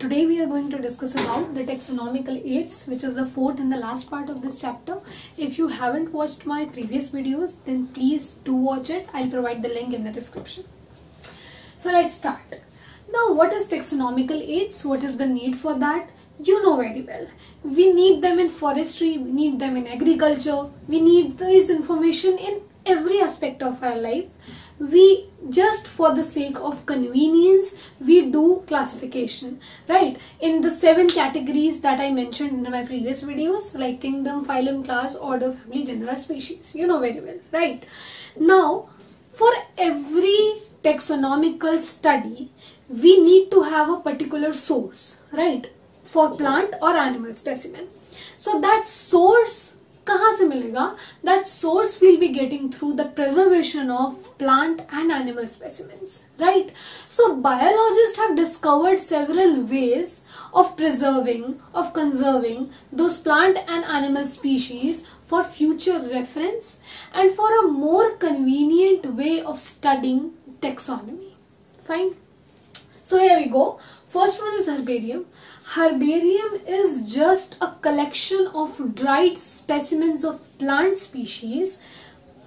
today we are going to discuss about the taxonomical aids, which is the fourth and the last part of this chapter. If you haven't watched my previous videos, then please do watch it. I'll provide the link in the description. So let's start. Now, what is taxonomical aids? What is the need for that? You know very well. We need them in forestry, we need them in agriculture, we need this information in every aspect of our life. We just for the sake of convenience, we do classification, right? In the 7 categories that I mentioned in my previous videos, like kingdom, phylum, class, order, family, genera, species. You know very well, right? Now, for every taxonomical study, we need to have a particular source, right? For plant or animal specimen. So that source कहाँ से मिलेगा? That source we'll be getting through the preservation of plant and animal specimens, right? So biologists have discovered several ways of preserving, of conserving those plant and animal species for future reference and for a more convenient way of studying taxonomy. Fine. So here we go. First one is herbarium. Herbarium is just a collection of dried specimens of plant species,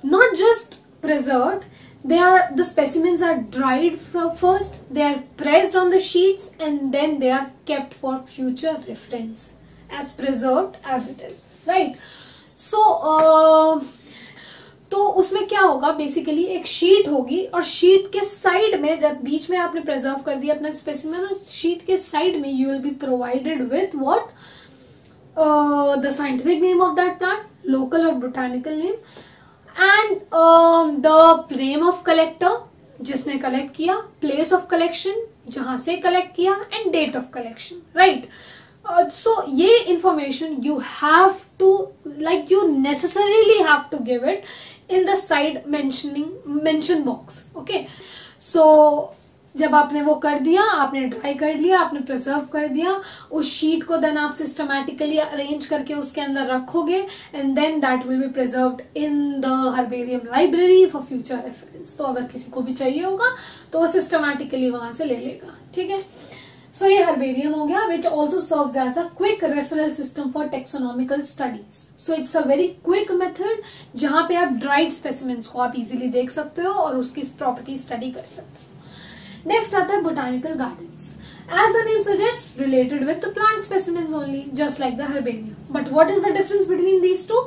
not just preserved. The specimens are dried first, they are pressed on the sheets, and then they are kept for future reference as preserved as it is, right? So तो उसमें क्या होगा? Basically एक sheet होगी और sheet के side में, जब बीच में आपने प्रिजर्व कर दिया अपना स्पेसिमेन, और शीट के साइड में you will be provided with what? The scientific name of that plant, local और botanical name, and the name of collector जिसने कलेक्ट किया, प्लेस ऑफ कलेक्शन जहां से कलेक्ट किया, and date of collection, right? So ये information you have to, like you necessarily have to give it in the side mention box. Okay, so जब आपने वो कर दिया, आपने ड्राई कर लिया, आपने प्रिजर्व कर दिया, उस शीट को देन आप सिस्टमैटिकली अरेंज करके उसके अंदर रखोगे, and then that will be preserved in the herbarium library for future reference. तो अगर किसी को भी चाहिए होगा तो वो सिस्टमैटिकली वहां से ले लेगा. ठीक है. So ये herbarium हो गया, which also serves as a quick referral system for taxonomical studies. So it's a very quick method जहाँ पे आप dried specimens को आप easily देख सकते हो और उसकी property study कर सकते हो. Next आता है botanical gardens. As the name suggests, related with the plant specimens only, just like the herbarium. But what is the difference between these two?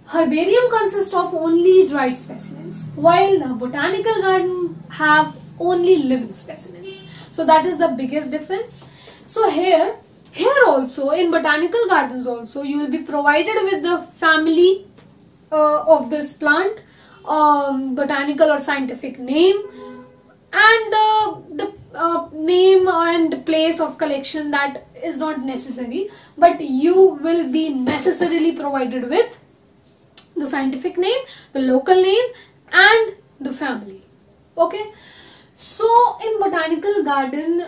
Herbarium consists of only dried specimens, while the botanical garden have only living specimens. So that is the biggest difference. So here also in botanical gardens also you will be provided with the family of this plant, botanical or scientific name, and the name and place of collection. That is not necessary, but you will be necessarily provided with the scientific name, the local name, and the family. Okay. So in botanical garden,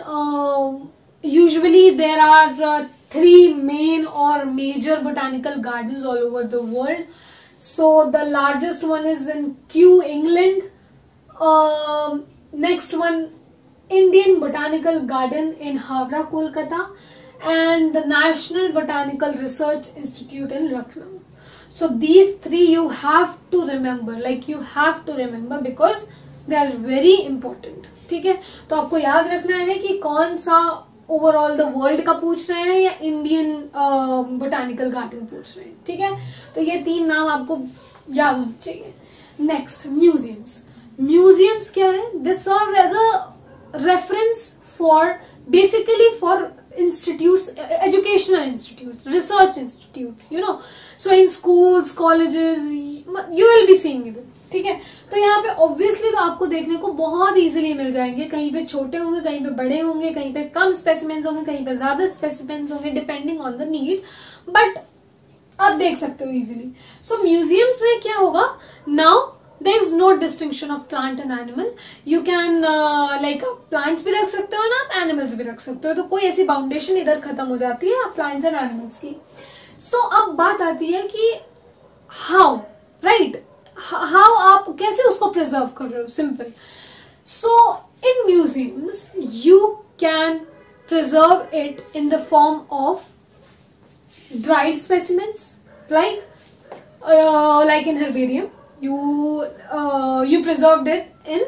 usually there are 3 main or major botanical gardens all over the world. So the largest one is in Kew, England. Next one, Indian Botanical Garden in Havra, Kolkata, and the National Botanical Research Institute in Lucknow. So these 3 you have to remember, because they are very important. ठीक है. तो आपको याद रखना है कि कौन सा ओवरऑल द वर्ल्ड का पूछ रहे हैं या इंडियन बोटानिकल गार्डन पूछ रहे हैं. ठीक है. तो ये 3 नाम आपको याद होने चाहिए. नेक्स्ट, म्यूजियम्स क्या है? They serve as a reference for basically for institutes, educational institutes, research institutes, so in schools, colleges, you will be seeing it. ठीक है. तो यहाँ पे ऑब्वियसली तो आपको देखने को बहुत इजीली मिल जाएंगे. कहीं पे छोटे होंगे, कहीं पे बड़े होंगे, कहीं पे कम स्पेसिमेंस होंगे, कहीं पे ज्यादा स्पेसिमेंस होंगे, depending on the need, but आप देख सकते हो इजीली. सो म्यूजियम्स में क्या होगा? Now there is no distinction of plant and animal. You can like plants भी रख सकते हो ना, आप animals भी रख सकते हो. तो कोई ऐसी बाउंडेशन इधर खत्म हो जाती है plants and animals की. So अब बात आती है कि how, right? How आप कैसे उसको preserve कर रहे हो? Simple. So in museums you can preserve it in the form of dried specimens, like in herbarium you preserved it in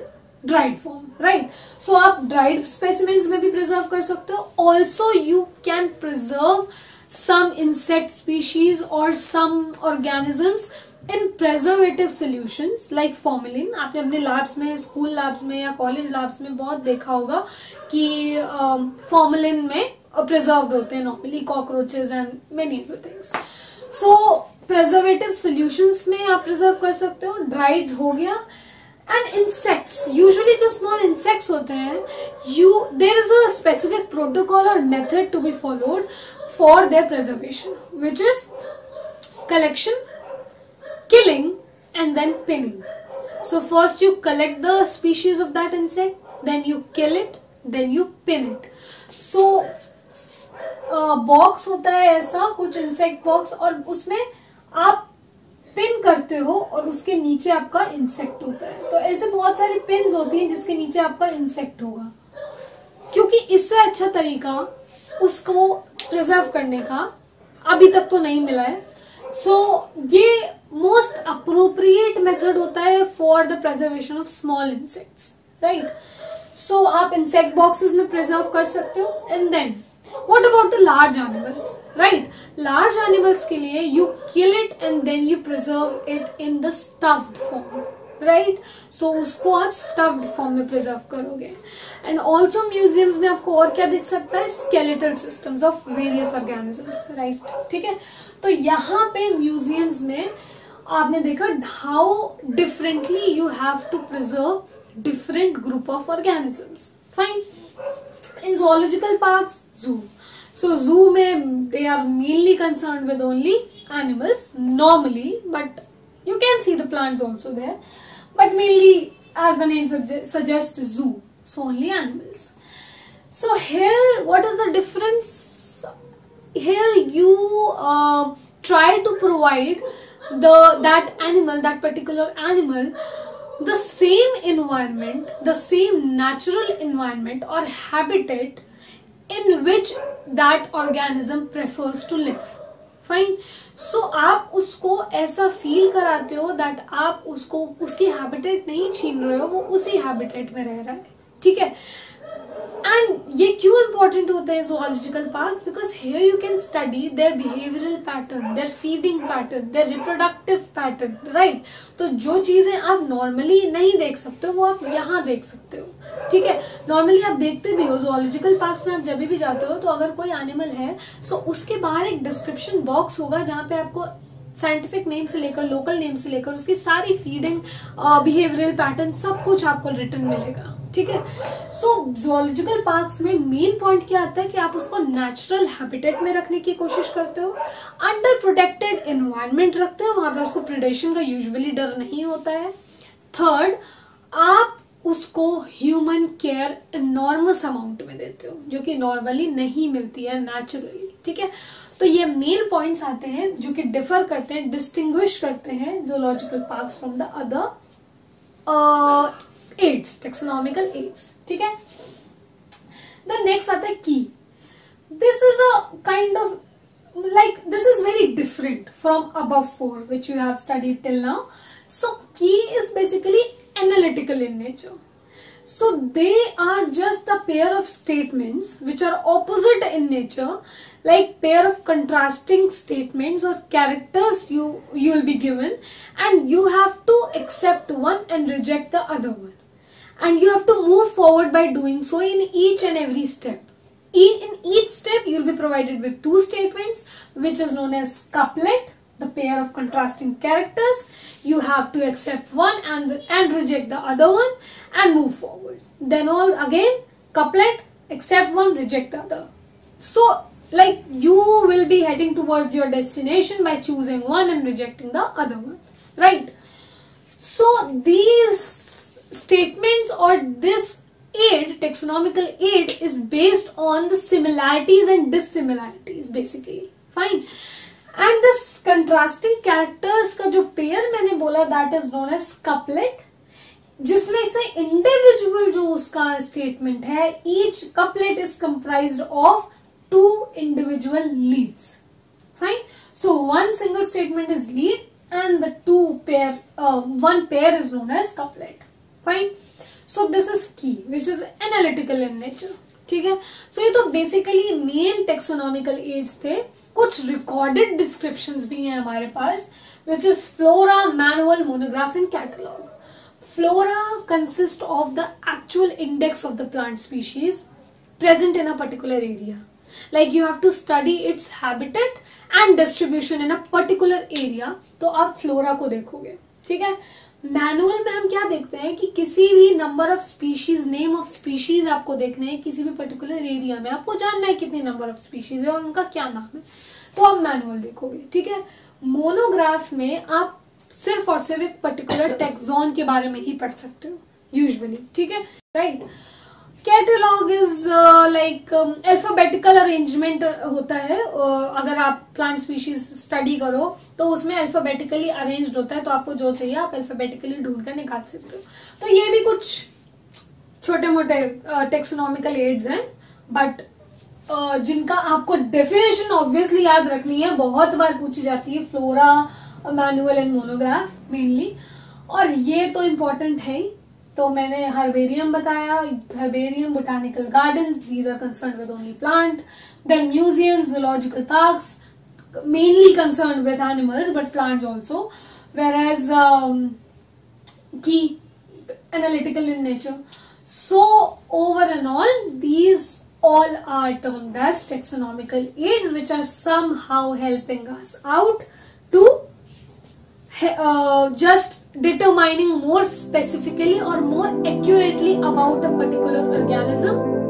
dried form, right? So आप dried specimens में भी preserve कर सकते हो. Also you can preserve some insect species or some organisms in preservative solutions like formalin. आपने अपने labs में, school labs में या college labs में बहुत देखा होगा कि formalin में preserved होते हैं normally cockroaches and many other things. So preservative solutions में आप preserve कर सकते हो. Dried हो गया. And insects, usually जो small insects होते हैं, there is a specific protocol or method to be followed for their preservation, which is collection, killing, and then pinning. So first you collect the species of that insect, then you kill it, then you pin it. So box होता है ऐसा कुछ insect box, और उसमें आप pin करते हो और उसके नीचे आपका इंसेक्ट होता है. तो ऐसे बहुत सारी पिन्स होती हैं जिसके नीचे आपका इंसेक्ट होगा, क्योंकि इससे अच्छा तरीका उसको प्रिजर्व करने का अभी तक तो नहीं मिला है. सो ये मोस्ट अप्रोप्रिएट मेथड होता है for the preservation of small insects, right? So आप इंसेक्ट बॉक्सेस में प्रिजर्व कर सकते हो. And then what about the large animals, right? Large animals के लिए you kill it and then you preserve it in the stuffed form, right? So उसको आप stuffed form में preserve करोगे. And also museums में आपको और क्या दिख सकता है? Skeletal systems of various organisms, right? ठीक है. तो यहाँ पे museums में आपने देखा how differently you have to preserve different group of organisms. Fine. In zoological parks, zoo. So zoo में they are mainly concerned with only animals normally, but you can see the plants also there. But mainly, as the name suggests, zoo. So only animals. So here, what is the difference? Here you try to provide that particular animal, the same environment, the same natural environment or habitat in which that organism prefers to live. Fine. So आप उसको ऐसा feel कराते हो that आप उसको उसकी habitat नहीं छीन रहे हो, वो उसी habitat में रह रहा है. ठीक है. And ये क्यों important होता है zoological parks? Because here you can study their behavioral pattern, their feeding pattern, their reproductive pattern, right? तो जो चीजें आप normally नहीं देख सकते हो वो आप यहाँ देख सकते हो. ठीक है. Normally आप देखते भी हो zoological parks में, आप जब भी जाते हो तो अगर कोई animal है so उसके बाहर एक description box होगा जहाँ पे आपको साइंटिफिक नेम से लेकर लोकल नेम से लेकर उसकी सारी फीडिंग बिहेवियरल पैटर्न सब कुछ आपको रिटर्न मिलेगा. ठीक है. सो जूलॉजिकल पार्क्स में मेन पॉइंट क्या आता है कि आप उसको नेचुरल हैबिटेट में रखने की कोशिश करते हो, अंडर प्रोटेक्टेड एनवायरनमेंट रखते हो, वहां पे उसको प्रेडेशन का यूजुअली डर नहीं होता है. थर्ड, आप उसको ह्यूमन केयर इनॉर्मस अमाउंट में देते हो जो कि नॉर्मली नहीं मिलती है नेचुरली. ठीक है. तो ये मेन पॉइंट्स आते हैं जो कि डिफर करते हैं, डिस्टिंग्विश करते हैं zoological parks from the other aids, taxonomical aids. ठीक है. द नेक्स्ट आता है key. This is a kind of like this is very different from above four which you have studied till now. So key is basically analytical in nature. So they are just a pair of statements which are opposite in nature, like pair of contrasting statements or characters you will be given, and you have to accept one and reject the other one, and you have to move forward by doing so in each and every step. In each step you will be provided with two statements which is known as couplet, the pair of contrasting characters. You have to accept one and reject the other one and move forward. Then all again couplet, accept one, reject the other. So like you will be heading towards your destination by choosing one and rejecting the other one, right? So these statements or this aid, taxonomical aid, is based on the similarities and dissimilarities basically. Fine. And this contrasting characters का जो pair मैंने बोला that is known as couplet. जिसमें से individual जो उसका statement है, each couplet is comprised of 2 individual leads. Fine. So one single statement is lead and the one pair is known as couplet. Fine. So this is key, which is analytical in nature. ठीक है. So ये तो basically main taxonomical aids थे. कुछ recorded descriptions भी हैं हमारे पास, which is flora, manual, monograph and catalog. Flora consists of the actual index of the plant species present in a particular area. Like you have to study its habitat and distribution in a particular area, तो आप flora को देखोगे. ठीक है. Manual में हम क्या देखते हैं कि किसी भी number of species, name of species आपको देखना है किसी भी पर्टिकुलर एरिया में, आपको जानना है कितनी नंबर ऑफ स्पीशीज है और उनका क्या नाम है, तो आप मैनुअल देखोगे. ठीक है. मोनोग्राफ में आप सिर्फ और सिर्फ एक पर्टिकुलर टेक्सॉन के बारे में ही पढ़ सकते हो यूजुअली. ठीक है. Right. Catalogue is like alphabetical arrangement होता है. अगर आप प्लांट स्पीशीज स्टडी करो तो उसमें अल्फाबेटिकली अरेंज्ड होता है, तो आपको जो चाहिए आप अल्फाबेटिकली ढूंढ कर निकाल सकते हो. तो ये भी कुछ छोटे मोटे टेक्सोनॉमिकल एड्स हैं, बट जिनका आपको डेफिनेशन ऑब्वियसली याद रखनी है. बहुत बार पूछी जाती है flora, manual and monograph mainly, और ये तो इम्पोर्टेंट है ही. तो मैंने हर्बेरियम बताया. Herbarium, botanical gardens, these are concerned with only plant. Then museum, zoological parks, mainly concerned with animals but plants also. whereas key analytical in nature. So over and all, these all are termed as taxonomical aids, which are somehow helping us out to just determining more specifically or more accurately about a particular organism.